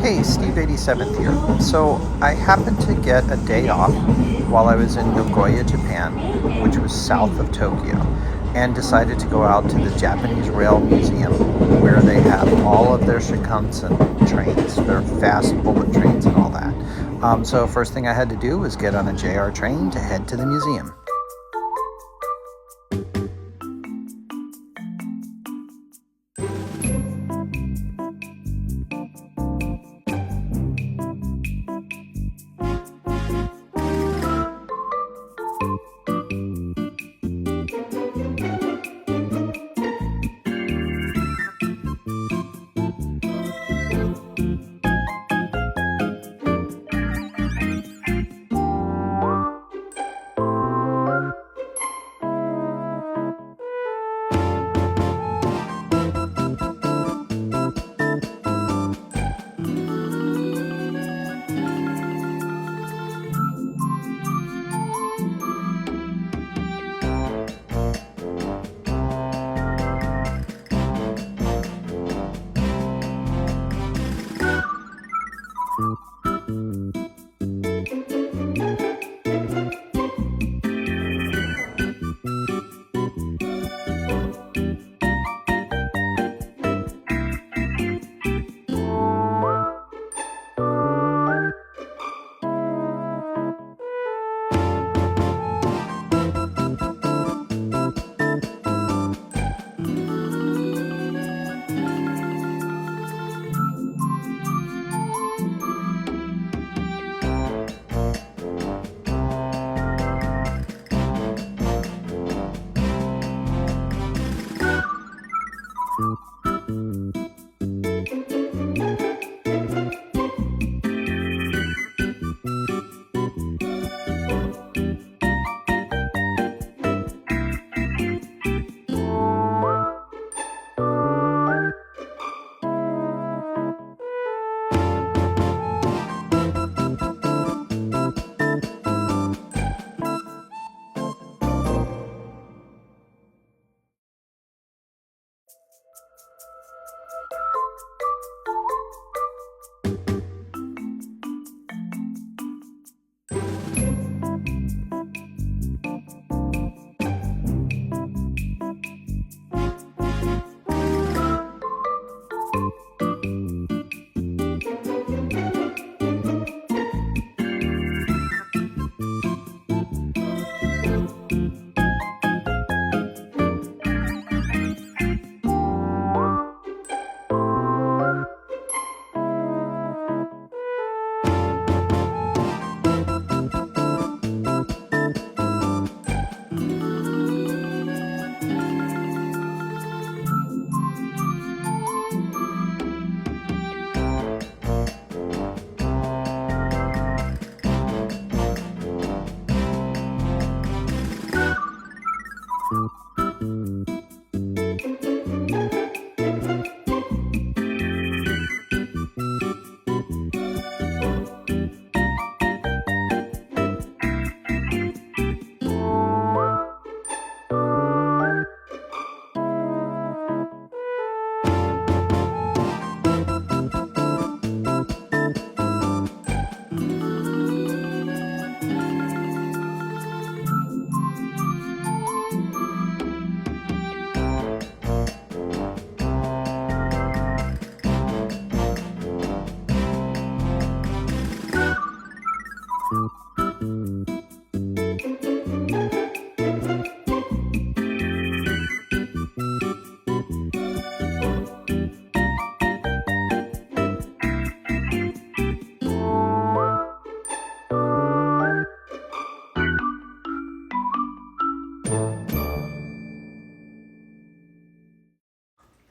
Hey, Steve 87th here. So I happened to get a day off while I was in Nagoya, Japan, which was south of Tokyo, and decided to go out to the Japanese Rail Museum, where they have all of their Shinkansen trains, their fast bullet trains and all that. So first thing I had to do was get on a JR train to head to the museum.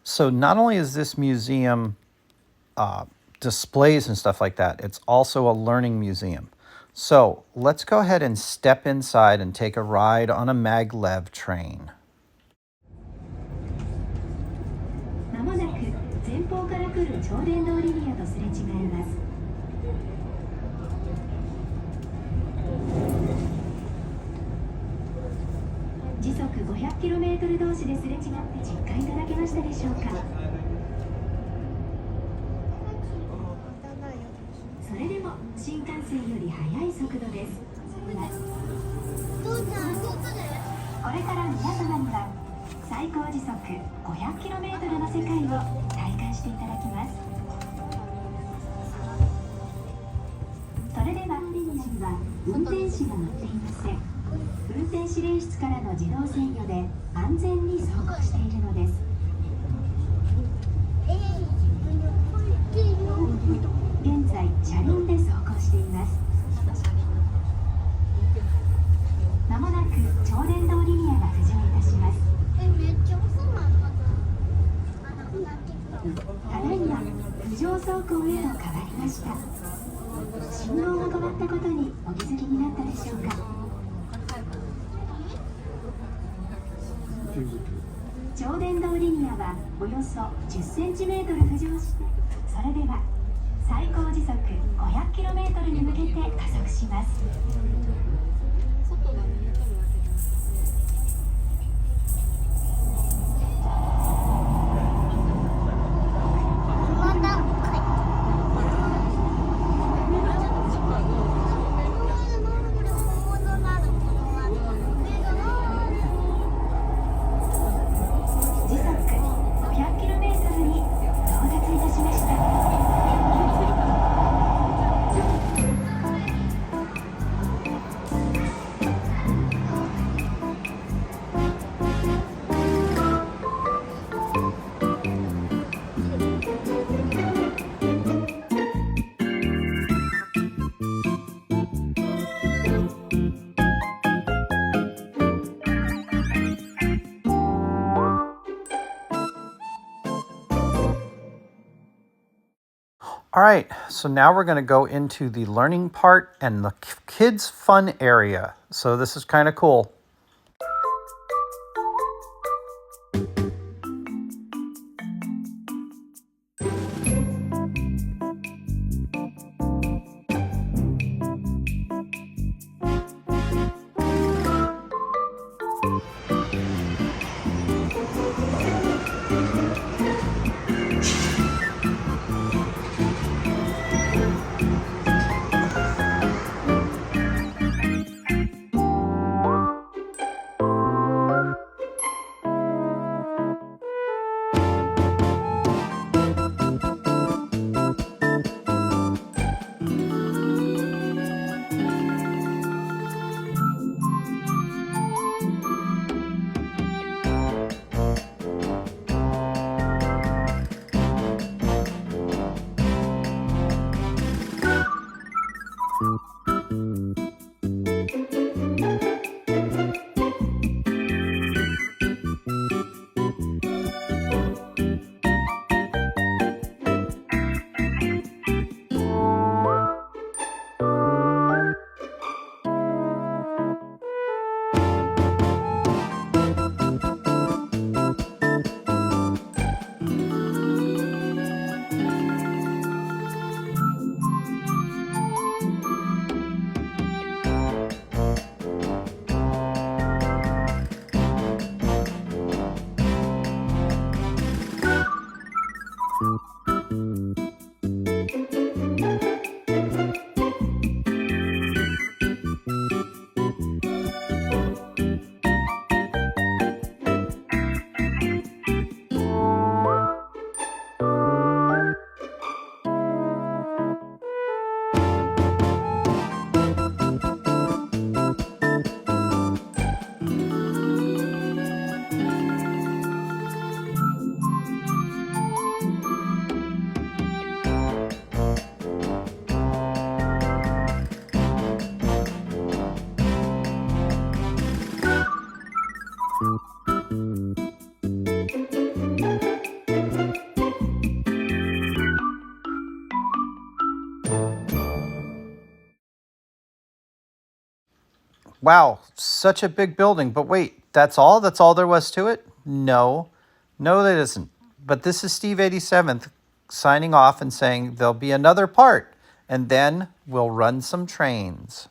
So not only is this museum displays and stuff like that, it's also a learning museum. So let's go ahead and step inside and take a ride on a maglev train. まもなく前方から来る超電導リニアとすれ違います。時速 500km 同士ですれ違って実感いただけましたでしょうか。それでも新幹線より速い速度です。これから皆様には最高時速 500km の世界を体感していただきます。それではリニアには運転士が乗っていません。運転指令室からの自動制御で安全に走行しているのです。現在車輪で走行しています。まもなく超電導リニアが浮上いたします。ただいま浮上走行へと変わりました。信号が変わったことにお気づきになったでしょうか。超電導リニアはおよそ 10cm 浮上して、それでは最高時速 500km に向けて加速します。All right, so now we're going to go into the learning part and the kids' fun area. So this is kind of cool. Wow, such a big building. But wait, that's all? That's all there was to it? No. No, that isn't. But this is Steve 87th signing off and saying there'll be another part, and then we'll run some trains.